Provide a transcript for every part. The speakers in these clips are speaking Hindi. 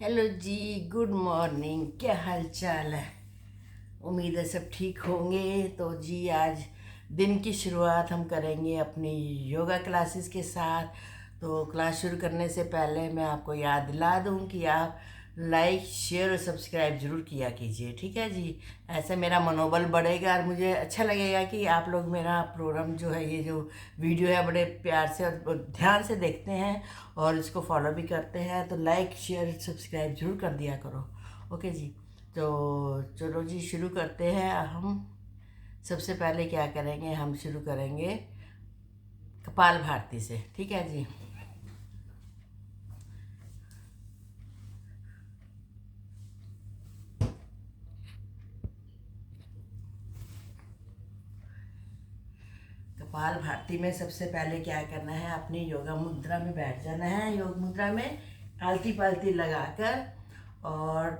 हेलो जी। Good morning. क्या हाल चाल है? उम्मीद है सब ठीक होंगे। तो जी आज दिन की शुरुआत हम करेंगे अपनी योगा क्लासेस के साथ। तो क्लास शुरू करने से पहले मैं आपको याद दिला दूं कि आप लाइक शेयर और सब्सक्राइब ज़रूर किया कीजिए, ठीक है जी। ऐसे मेरा मनोबल बढ़ेगा और मुझे अच्छा लगेगा कि आप लोग मेरा प्रोग्राम जो है, ये जो वीडियो है, बड़े प्यार से और ध्यान से देखते हैं और इसको फॉलो भी करते हैं। तो लाइक शेयर सब्सक्राइब ज़रूर कर दिया करो। ओके जी। तो चलो जी शुरू करते हैं। हम सबसे पहले क्या करेंगे, हम शुरू करेंगे कपाल भारती से, ठीक है जी। कपाल भारती में सबसे पहले क्या करना है, अपनी योगा मुद्रा में बैठ जाना है। योग मुद्रा में आलती पालती लगाकर और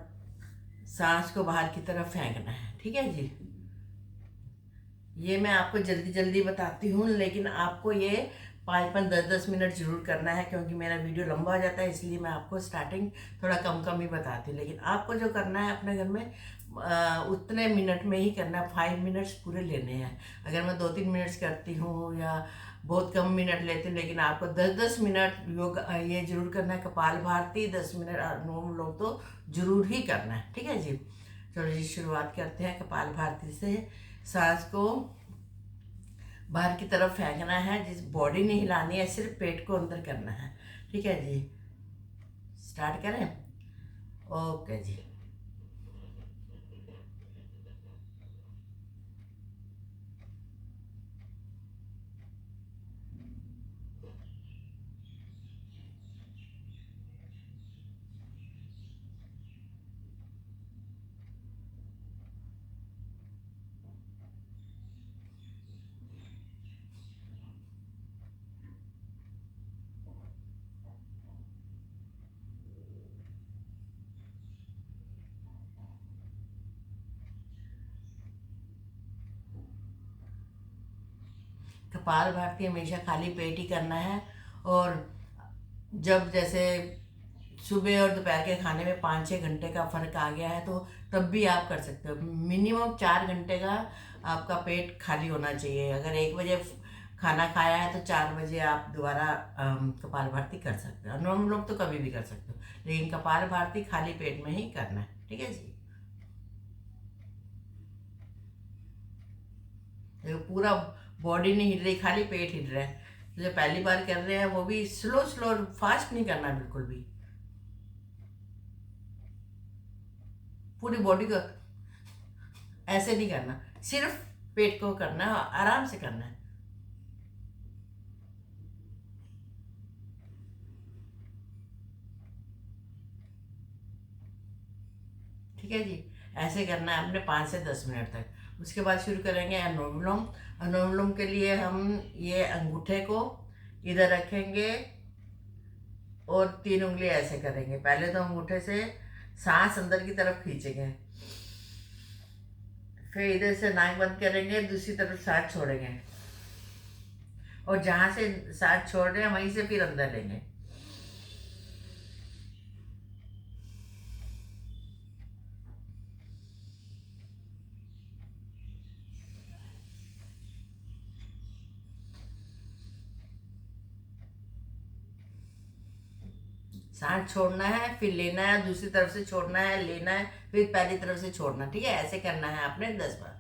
सांस को बाहर की तरफ फेंकना है, ठीक है जी। ये मैं आपको जल्दी जल्दी बताती हूँ, लेकिन आपको ये 5-5 10-10 मिनट जरूर करना है, क्योंकि मेरा वीडियो लंबा हो जाता है, इसलिए मैं आपको स्टार्टिंग थोड़ा कम कम ही बताती हूँ। लेकिन आपको जो करना है अपने घर में उतने मिनट में ही करना है। 5 मिनट्स पूरे लेने हैं। अगर मैं 2-3 मिनट्स करती हूँ या बहुत कम मिनट लेती हूँ, लेकिन आपको 10-10 मिनट योग ये जरूर करना है। कपाल भारती 10 मिनट अनुलोम विलोम तो जरूर ही करना है, ठीक है जी। चलो जी शुरुआत करते हैं कपाल भारती से। सांस को बाहर की तरफ फेंकना है, जिस बॉडी नहीं हिलानी है, सिर्फ पेट को अंदर करना है, ठीक है जी। स्टार्ट करें? ओके जी। कपाल भारती हमेशा खाली पेट ही करना है। और जब जैसे सुबह और दोपहर के खाने में 5-6 घंटे का फर्क आ गया है, तो तब भी आप कर सकते हो। मिनिमम 4 घंटे का आपका पेट खाली होना चाहिए। अगर 1 बजे खाना खाया है तो 4 बजे आप दोबारा कपाल भारती कर सकते हो। नॉर्मल लोग तो कभी भी कर सकते हो, लेकिन कपाल भारती खाली पेट में ही करना है, ठीक है जी। देखो पूरा बॉडी नहीं हिल रही, खाली पेट हिल रहा है। तो जो पहली बार कर रहे हैं वो भी स्लो स्लो, फास्ट नहीं करना बिल्कुल भी। पूरी बॉडी को ऐसे नहीं करना, सिर्फ पेट को करना है, आराम से करना है। ठीक है जी। ऐसे करना है अपने 5 से 10 मिनट तक। उसके बाद शुरू करेंगे अनुलोम विलोम। अनुलोम विलोम के लिए हम ये अंगूठे को इधर रखेंगे और 3 उंगली ऐसे करेंगे। पहले तो अंगूठे से सांस अंदर की तरफ खींचेंगे, फिर इधर से नाक बंद करेंगे, दूसरी तरफ सांस छोड़ेंगे और जहां से सांस छोड़ रहे हैं वहीं से फिर अंदर लेंगे। सांस छोड़ना है, फिर लेना है, दूसरी तरफ से छोड़ना है, लेना है, फिर पहली तरफ से छोड़ना, ठीक है। ऐसे करना है आपने 10 बार।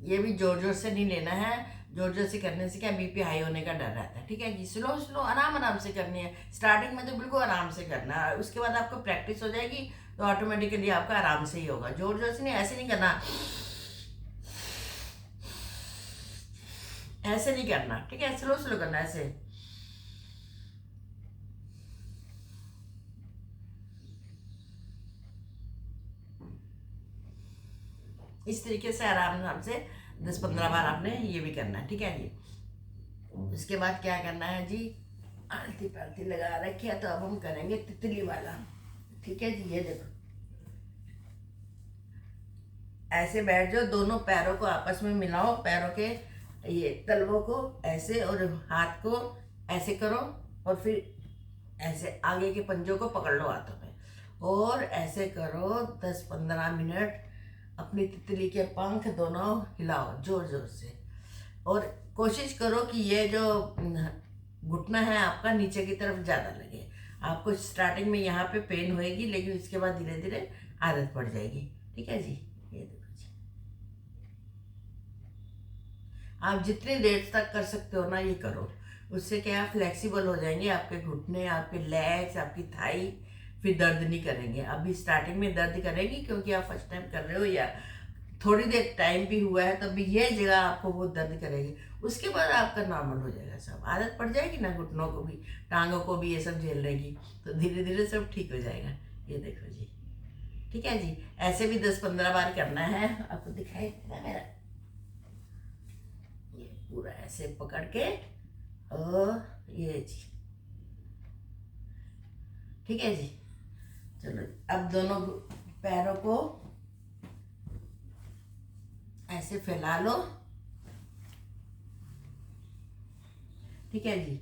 ये भी जोर जोर से नहीं लेना है। जोर जोर से करने से क्या, बीपी हाई होने का डर रहता है, ठीक है जी। स्लो स्लो आराम आराम से करनी है। स्टार्टिंग में तो बिल्कुल आराम से करना है, उसके बाद आपको प्रैक्टिस हो जाएगी तो ऑटोमेटिकली आपका आराम से ही होगा। जोर जोर से नहीं, ऐसे नहीं करना, ऐसे नहीं करना, ठीक है, स्लो स्लो करना ऐसे। इस तरीके से आराम आराम से 10-15 बार आपने ये भी करना है, ठीक है जी। उसके बाद क्या करना है जी, आलती पालती लगा रखी है, तो अब हम करेंगे तितली वाला, ठीक है जी। ये देखो, ऐसे बैठ जाओ, दोनों पैरों को आपस में मिलाओ, पैरों के ये तलवों को ऐसे और हाथ को ऐसे करो, और फिर ऐसे आगे के पंजों को पकड़ लो हाथों में, और ऐसे करो 10-15 मिनट। अपनी तितली के पंख दोनों हिलाओ जोर जोर से, और कोशिश करो कि ये जो घुटना है आपका नीचे की तरफ ज़्यादा लगे। आपको स्टार्टिंग में यहाँ पे पेन होएगी, लेकिन उसके बाद धीरे धीरे आदत पड़ जाएगी, ठीक है जी। ये देखो जी, आप जितनी देर तक कर सकते हो ना ये करो, उससे क्या फ्लेक्सिबल हो जाएंगे आपके घुटने, आपके लेग्स, आपकी थाई, फिर दर्द नहीं करेंगे। अभी स्टार्टिंग में दर्द करेंगी क्योंकि आप फर्स्ट टाइम कर रहे हो, या थोड़ी देर टाइम भी हुआ है, तब भी ये जगह आपको बहुत दर्द करेगी। उसके बाद आपका नॉर्मल हो जाएगा, सब आदत पड़ जाएगी ना, घुटनों को भी, टांगों को भी, ये सब झेल लेगी, तो धीरे धीरे सब ठीक हो जाएगा। ये देखो जी, ठीक है जी। ऐसे भी 10-15 बार करना है। आपको दिखाई देगा मेरा, ये पूरा ऐसे पकड़ के, और ये जी, ठीक है जी। चलो, अब दोनों पैरों को ऐसे फैला लो, ठीक है जी।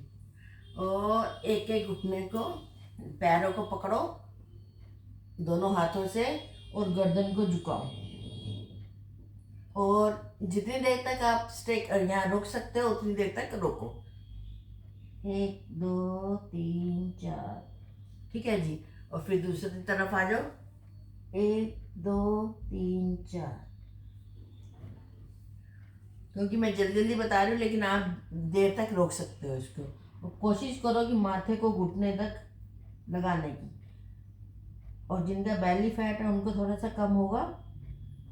और एक एक घुटने को, पैरों को पकड़ो दोनों हाथों से, और गर्दन को झुकाओ, और जितनी देर तक आप स्टे यहाँ रोक सकते हो उतनी देर तक रोको। 1 2 3 4, ठीक है जी। और फिर दूसरी तरफ आ जाओ, 1 2 3 4। क्योंकि मैं जल्दी जल्दी बता रही हूँ, लेकिन आप देर तक रोक सकते हो इसको, और कोशिश करो कि माथे को घुटने तक लगाने की। और जिनका बेली फैट है उनको थोड़ा सा कम होगा,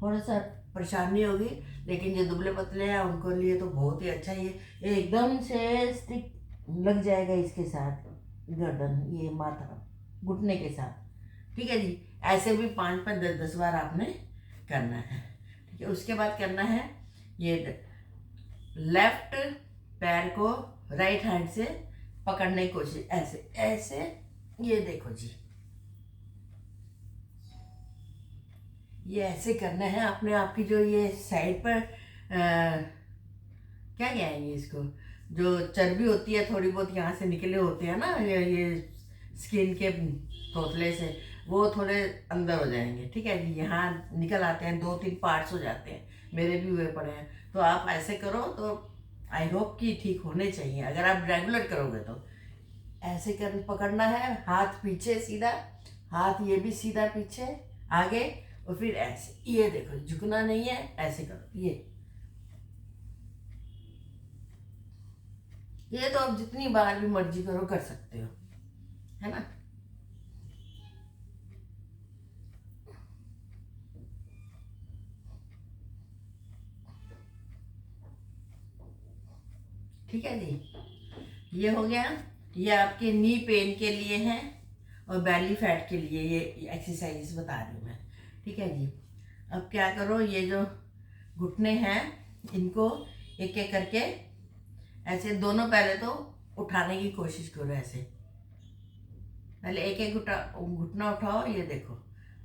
थोड़ा सा परेशानी होगी, लेकिन जो दुबले पतले हैं उनको लिए तो बहुत ही अच्छा। ये एकदम से स्टिक लग जाएगा इसके साथ, गर्दन, ये माथा घुटने के साथ, ठीक है जी। ऐसे भी 5-5 10-10 बार आपने करना है, ठीक है। उसके बाद करना है, ये लेफ्ट पैर को राइट हैंड से पकड़ने की कोशिश, ऐसे ऐसे, ये देखो जी, ये ऐसे करना है अपने आप की, जो ये साइड पर क्या कहेंगे इसको, जो चर्बी होती है थोड़ी बहुत यहाँ से निकले होते हैं ना, ये स्किन के तोतले से, वो थोड़े अंदर हो जाएंगे, ठीक है जी। यहाँ निकल आते हैं, 2-3 पार्ट्स हो जाते हैं, मेरे भी हुए पड़े हैं। तो आप ऐसे करो तो आई होप कि ठीक होने चाहिए, अगर आप रेगुलर करोगे तो। ऐसे कर पकड़ना है, हाथ पीछे सीधा, हाथ ये भी सीधा पीछे आगे, और फिर ऐसे, ये देखो, झुकना नहीं है, ऐसे करो। ये तो आप जितनी बार भी मर्जी करो कर सकते हो, है ना। ठीक है जी, ये हो गया। ये आपके नी पेन के लिए है, और बैली फैट के लिए ये एक्सरसाइज बता रही हूँ मैं, ठीक है जी। अब क्या करो, ये जो घुटने हैं इनको एक एक करके ऐसे, दोनों पहले तो उठाने की कोशिश करो ऐसे, पहले एक एक घुटना उठाओ, ये देखो,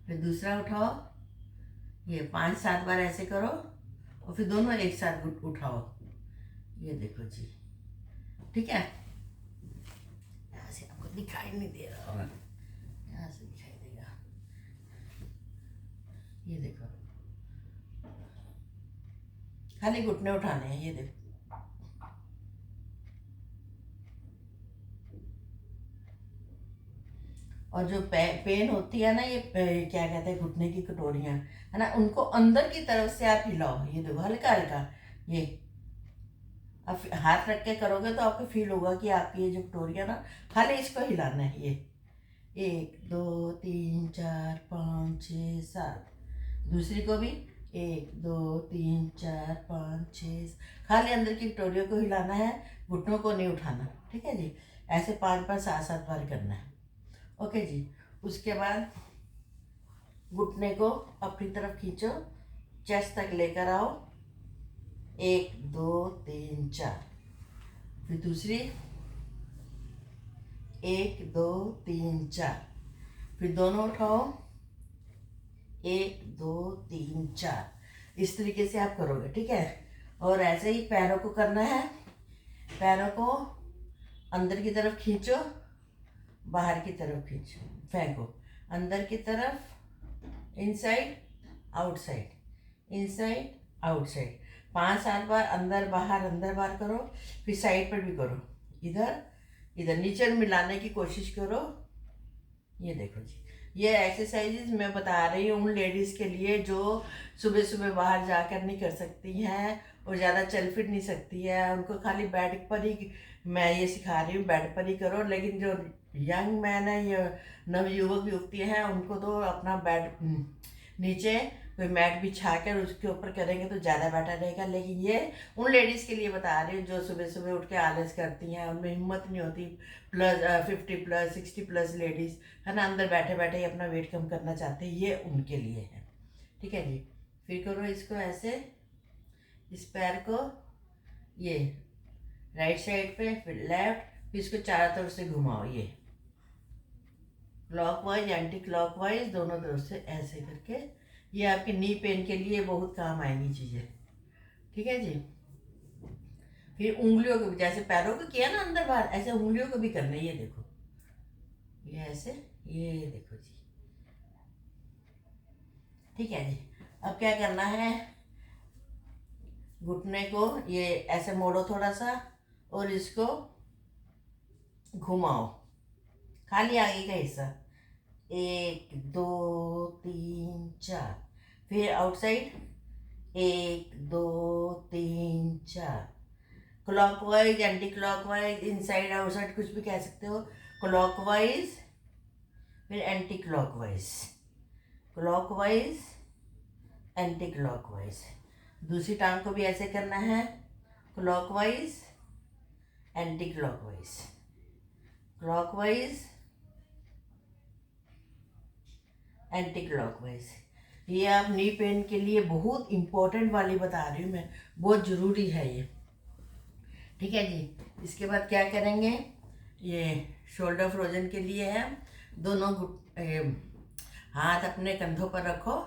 फिर दूसरा उठाओ, ये 5-7 बार ऐसे करो, और फिर दोनों एक साथ उठाओ, ये देखो जी, ठीक है। यहाँ से आपको दिखाई नहीं दे रहा होगा, यहाँ से दिखाई देगा, ये देखो, खाली घुटने उठाने हैं, ये देखो। और जो पेन होती है ना, ये क्या कहते हैं, घुटने की कटोरियाँ है ना, उनको अंदर की तरफ से आप हिलाओ, ये देखो, हल्का हल्का। ये आप हाथ रख के करोगे तो आपको फील होगा कि आपकी ये जो कटोरियाँ ना, खाली इसको हिलाना है। ये 1 2 3 4 5 6 7, दूसरी को भी 1 2 3 4 5 6, खाली अंदर की कटोरियों को हिलाना है, घुटनों को नहीं उठाना, ठीक है जी। ऐसे 5 5 7 7 बार करना है, ओके जी। उसके बाद घुटने को अपनी तरफ खींचो, चेस्ट तक लेकर आओ, 1 2 3 4। फिर दूसरी 1 2 3 4। फिर दोनों उठाओ, 1 2 3 4। इस तरीके से आप करोगे, ठीक है। और ऐसे ही पैरों को करना है। पैरों को अंदर की तरफ खींचो, बाहर की तरफ खींचो, फेंको, अंदर की तरफ, इनसाइड आउटसाइड, इनसाइड आउटसाइड। 5 7 बार अंदर बाहर करो। फिर साइड पर भी करो, इधर इधर नीचे मिलाने की कोशिश करो। ये देखो जी, ये एक्सरसाइजेज मैं बता रही हूँ उन लेडीज़ के लिए जो सुबह सुबह बाहर जाकर नहीं कर सकती हैं और ज़्यादा चल फिर नहीं सकती है। उनको खाली बेड पर ही मैं ये सिखा रही हूँ, बेड पर ही करो। लेकिन जो यंग मैन है या नवयुवक युवतियाँ हैं, उनको तो अपना बेड नीचे कोई मैट बिछा कर उसके ऊपर करेंगे तो ज़्यादा बेटर रहेगा। लेकिन ये उन लेडीज़ के लिए बता रही हूँ जो सुबह सुबह उठ के आलस करती हैं, उनमें हिम्मत नहीं होती। प्लस 50+ 60+ लेडीज़ है ना, अंदर बैठे बैठे ही अपना वेट कम करना चाहते हैं, ये उनके लिए है, ठीक है जी। फिर करो इसको ऐसे, इस पैर को ये राइट साइड पे, फिर लेफ्ट, फिर इसको चारों तरफ से घुमाओ, ये क्लॉकवाइज एंटी क्लॉकवाइज दोनों तरफ से ऐसे करके। ये आपके नी पेन के लिए बहुत काम आएंगी चीज़ें, ठीक है जी। फिर उंगलियों को भी, जैसे पैरों को किया ना अंदर बाहर, ऐसे उंगलियों को भी करना है। ये देखो, ये ऐसे, ये देखो जी, ठीक है जी। अब क्या करना है, घुटने को ये ऐसे मोड़ो थोड़ा सा और इसको घुमाओ, खाली आगे का हिस्सा, 1 2 3 4। फिर outside, 1 2 3 4। Clockwise anti clockwise, inside outside कुछ भी कह सकते हो। क्लॉकवाइज फिर anti clockwise, clockwise anti clockwise. दूसरी टांग को भी ऐसे करना है, clockwise anti clockwise, clockwise anti clockwise. ये आप नी पेन के लिए बहुत इम्पोर्टेंट वाली बता रही हूँ मैं, बहुत ज़रूरी है ये, ठीक है जी। इसके बाद क्या करेंगे, ये शोल्डर फ्रोजन के लिए है। दोनों हाथ अपने कंधों पर रखो,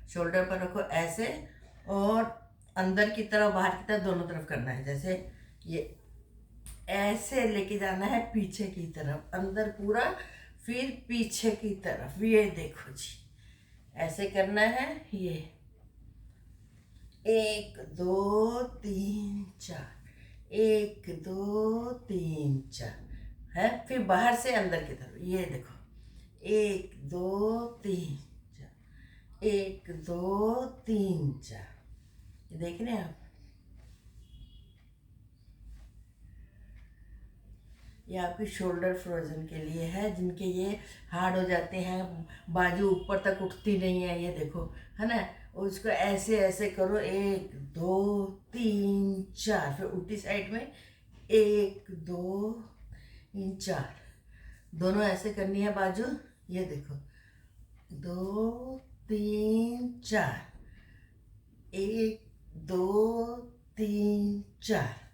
शोल्डर पर रखो ऐसे, और अंदर की तरफ बाहर की तरफ दोनों तरफ करना है। जैसे ये ऐसे लेके जाना है पीछे की तरफ, अंदर पूरा, फिर पीछे की तरफ। ये देखो जी, ऐसे करना है। ये 1 2 3 4, 1 2 3 4 है। फिर बाहर से अंदर की तरफ, ये देखो, 1 2 3 4, 1 2 3 4। ये देख रहे हैं आप, ये आपकी शोल्डर फ्रोजन के लिए है, जिनके ये हार्ड हो जाते हैं, बाजू ऊपर तक उठती नहीं है, ये देखो, है ना। उसको ऐसे ऐसे करो, 1 2 3 4। फिर उल्टी साइड में 1 2 3 4, दोनों ऐसे करनी है बाजू। ये देखो, 2 3 4, 1 2 3 4।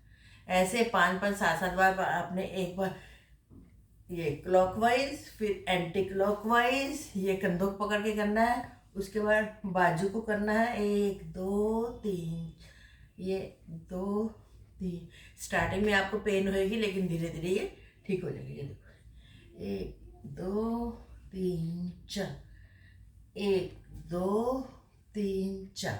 ऐसे 5 5 7 7 बार आपने एक बार ये क्लॉकवाइज, फिर एंटी क्लॉकवाइज, ये कंधों को पकड़ के करना है। उसके बाद बाजू को करना है, 1 2 3, ये 2 3। स्टार्टिंग में आपको पेन होएगी, लेकिन धीरे धीरे ये ठीक हो जाएगी। ये देखो, 1 2 3 4, 1 2 3 4,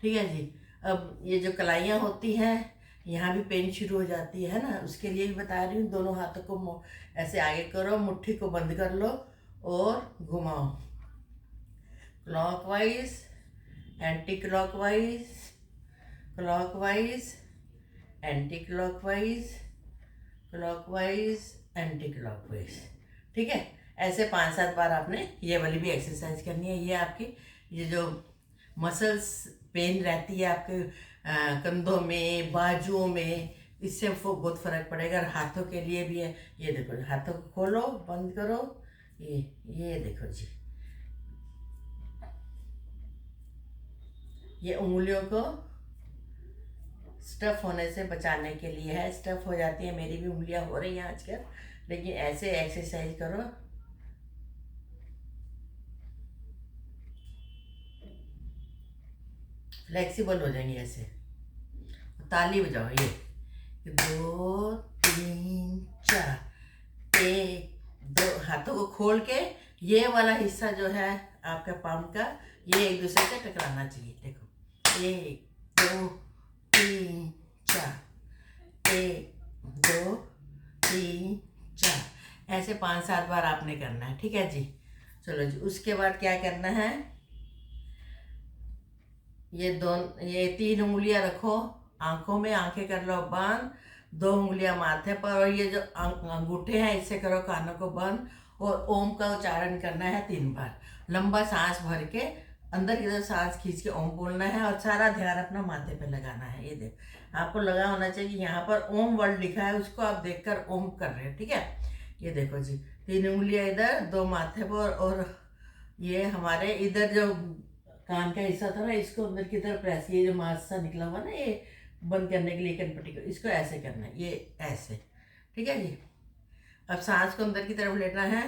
ठीक है जी। अब ये जो कलाइयाँ होती हैं, यहाँ भी पेन शुरू हो जाती है ना, उसके लिए भी बता रही हूँ। दोनों हाथों को ऐसे आगे करो, मुट्ठी को बंद कर लो और घुमाओ, clockwise anti clockwise, clockwise anti clockwise, clockwise anti clockwise, ठीक है। ऐसे 5 7 बार आपने ये वाली भी एक्सरसाइज करनी है। ये आपकी ये जो मसल्स पेन रहती है आपके कंधों में, बाजुओं में, इससे बहुत फर्क पड़ेगा। और हाथों के लिए भी है। ये देखो, हाथों को खोलो, बंद करो, ये देखो जी, ये उंगलियों को स्टफ होने से बचाने के लिए है। स्टफ हो जाती है, मेरी भी उंगलियां हो रही हैं आजकल, लेकिन ऐसे एक्सरसाइज करो, फ्लेक्सिबल हो जाएंगे। ऐसे ताली बजाओ, ये 2 3 4, 1 2, हाथों को खोल के ये वाला हिस्सा जो है आपका पाम का, ये एक दूसरे से टकराना चाहिए। देखो, 1 2 3 4, 1 2 3 4, ऐसे 5-7 बार आपने करना है। ठीक है जी। चलो जी, उसके बाद क्या करना है, ये 3 उंगलियां रखो आंखों में, आंखें कर लो बंद, 2 उंगलियां माथे पर, और ये जो अंगूठे हैं इससे करो कानों को बंद, और ओम का उच्चारण करना है 3 बार। लंबा सांस भर के अंदर की तरफ सांस खींच के ओम बोलना है, और सारा ध्यान अपना माथे पे लगाना है। ये देख, आपको लगा होना चाहिए यहाँ पर ओम वर्ड लिखा है, उसको आप देखकर ओम कर रहे हो। ठीक है, ये देखो जी, 3 उंगलियां इधर, 2 माथे पर, और ये हमारे इधर जो कान का हिस्सा था ना, इसको अंदर की तरफ प्रेस, ये जो मांस सा निकला हुआ ना, ये बंद करने के लिए कनपट्टी को इसको ऐसे करना है, ये ऐसे। ठीक है जी। अब सांस को अंदर की तरफ लेना है।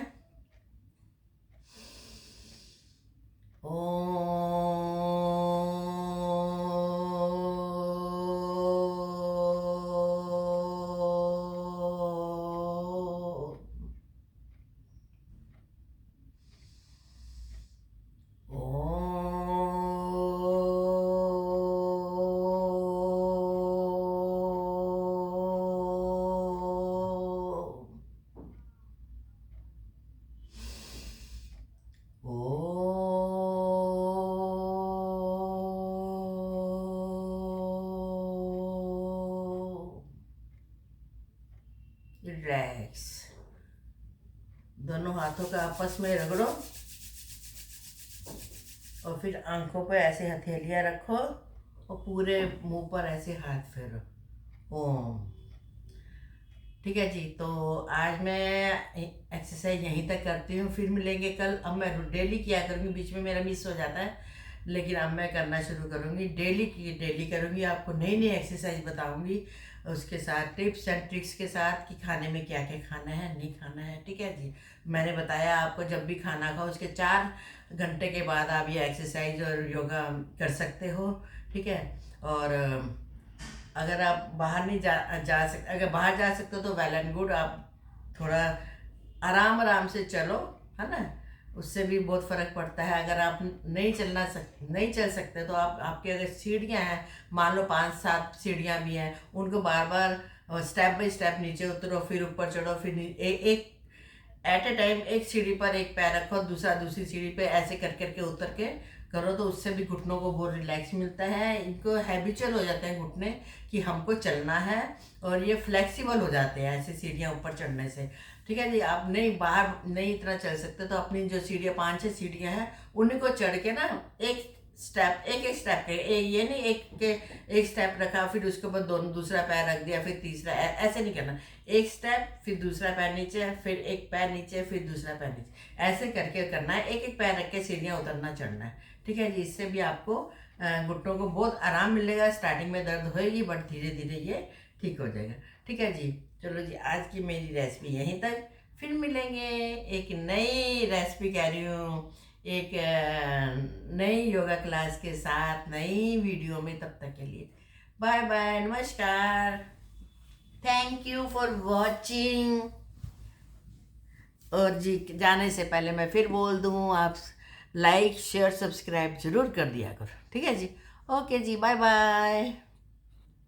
रिलैक्स। दोनों हाथों का आपस में रगड़ो, और फिर आंखों पर ऐसे हथेलियां रखो, और पूरे मुंह पर ऐसे हाथ फेरो, ओम। ठीक है जी। तो आज मैं एक्सरसाइज यहीं तक करती हूँ, फिर मिलेंगे कल। अब मैं डेली किया करूँगी, बीच में मेरा मिस हो जाता है, लेकिन अब मैं करना शुरू करूँगी, डेली की डेली करूँगी। आपको नई नई एक्सरसाइज बताऊँगी, उसके साथ टिप्स एंड ट्रिक्स के साथ कि खाने में क्या क्या खाना है, नहीं खाना है। ठीक है जी। मैंने बताया आपको, जब भी खाना खाओ उसके 4 घंटे के बाद आप ये एक्सरसाइज और योगा कर सकते हो। ठीक है। और अगर आप बाहर नहीं जा सकते, अगर बाहर जा सकते हो तो वेल एंड गुड, आप थोड़ा आराम आराम से चलो, है ना, उससे भी बहुत फ़र्क पड़ता है। अगर आप नहीं चल सकते तो आप, आपके अगर सीढ़ियाँ हैं, मान लो 5-7 सीढ़ियाँ भी हैं, उनको बार बार स्टेप बाय स्टेप नीचे उतरो, फिर ऊपर चढ़ो, फिर एक एट ए टाइम एक सीढ़ी पर एक पैर रखो, दूसरा दूसरी सीढ़ी पे, ऐसे कर करके उतर के करो, तो उससे भी घुटनों को बहुत रिलैक्स मिलता है। इनको हैबिचुअल हो जाते हैं घुटने कि हमको चलना है, और ये फ्लेक्सिबल हो जाते हैं ऐसे सीढ़ियाँ ऊपर चढ़ने से। ठीक है जी। आप नहीं बाहर नहीं इतना चल सकते तो अपनी जो सीढ़ियाँ 5-6 सीढ़ियाँ हैं उन्हीं को चढ़ के ना, एक एक स्टेप के, ये नहीं एक स्टेप रखा, फिर उसके ऊपर दूसरा पैर रख दिया, फिर तीसरा, ऐसे नहीं करना। एक स्टेप, फिर दूसरा पैर नीचे, फिर एक पैर नीचे, फिर दूसरा पैर नीचे, ऐसे करके करना है। एक एक पैर रख के सीढ़ियाँ उतरना चढ़ना है। ठीक है जी। इससे भी आपको घुटनों को बहुत आराम मिलेगा। स्टार्टिंग में दर्द होएगी, बट धीरे धीरे ये ठीक हो जाएगा। ठीक है जी। चलो जी, आज की मेरी रेसिपी यहीं तक, फिर मिलेंगे एक नई रेसिपी, कह रही हूँ, एक नई योगा क्लास के साथ, नई वीडियो में। तब तक के लिए बाय बाय, नमस्कार, थैंक यू फॉर वॉचिंग। और जी, जाने से पहले मैं फिर बोल दूँ, आप लाइक शेयर सब्सक्राइब जरूर कर दिया करो। ठीक है जी। ओके जी, बाय बाय।